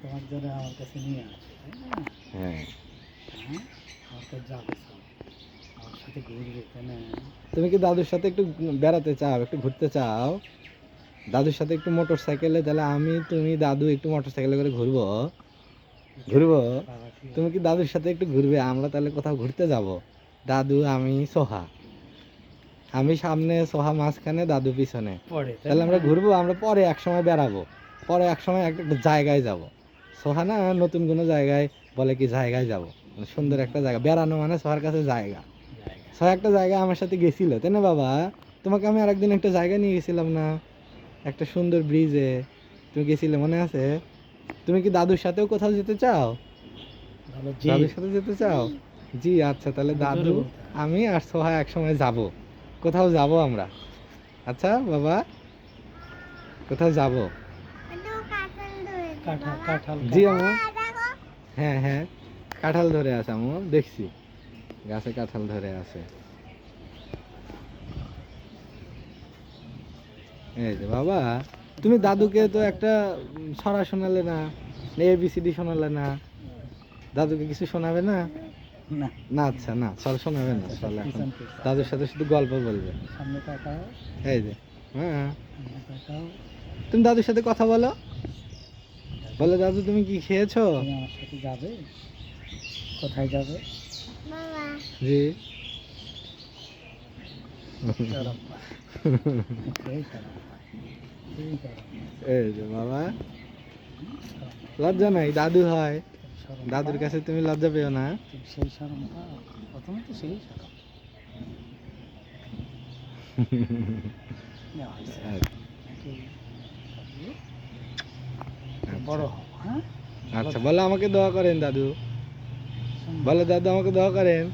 তোমার জন্য আমার কাছে নিয়ে আসে, তাই না? হ্যাঁ, হ্যাঁ, আমার কাছে যাবে সব, আমার সাথে ঘুরবে, তাই না? তুমি কি দাদুর সাথে একটু বেড়াতে চাও, একটু ঘুরতে চাও? দাদুর সাথে একটু মোটর সাইকেলে, তাহলে আমি তুমি দাদু একটু মোটর সাইকেলে করে ঘুরবো। ঘুরবো? বাবা ঠিক তুমি কি দাদুর সাথে একটু ঘুরবে? আমরা তাহলে কোথাও ঘুরতে যাব। দাদু, আমি, সোহা। আমি সামনে, সোহা মাঝখানে, দাদু পিছনে। পড়ে, তাই তাহলে না? আমরা ঘুরবো, আমরা পরে এক সময় বেড়াবো। পরে এক সময় একটা একটা জায়গায় যাব। সোহা না নতুন কোনো জায়গায় বলে কি জায়গায় যাব, মানে সুন্দর একটা জায়গা। বেড়ানো মানে সোহার কাছে জায়গা। জায়গা। সোহা একটা জায়গায় আমার সাথে গেছিল, তাই না বাবা? তোমাকে আমি আরেকদিন একটা জায়গা নিয়ে গেছিলাম না, একটা সুন্দর ব্রিজে। তুমি গেছিলে, মনে আছে? তুমি কি দাদুর সাথেও কোথাও যেতে চাও? বলো জি। দাদুর সাথে যেতে চাও? জি, আচ্ছা, তাহলে একটু দাদু, জোরে বলতে হবে। আমি আর সোহা একসময় যাব। কোথাও যাব আমরা। আচ্ছা বাবা, কোথাও যাব। কাঁঠাল, কাঁঠাল, জি কাঁঠাল। আমু। হ্যাঁ হ্যাঁ, কাঁঠাল ধরে আছে আমু, দেখছি গাছে কাঁঠাল ধরে আছে। এই যে বাবা, তুমি দাদুকে তো একটা ছড়া শোনালে না, ABCD শোনালে না। দাদুকে কিছু শোনাবে না? না, না, আচ্ছা, না ছড়া শোনাবে না, আচ্ছা, চল এখন পিছন পিছন। দাদুর সাথে শুধু গল্প বলবে। সামনে তাকাও, এই যে, হ্যাঁ, সামনে তাকাও। তুমি দাদুর সাথে কথা বলো। বলে, দাদু তুমি কি খেয়েছো? তুমি আমার সাথে যাবে? কোথায় যাবে? জি। চরম পায়। সেই চরম পায়। সেই চরম পায়। এই যে বাবা, চরম পায়। লজ্জা নাই, দাদু হয়। চরম দাদুর পায়। কাছে তুমি লজ্জা পেও না। তুমি সেই চরম পাও। প্রথমে তো সেই চরম। নেওয়া হয়েছে। নাকি? বড় হও, হ্যাঁ? আচ্ছা, বলো আমাকে দোয়া করেন দাদু। সুন্দর। বলো দাদু আমাকে দোয়া করেন।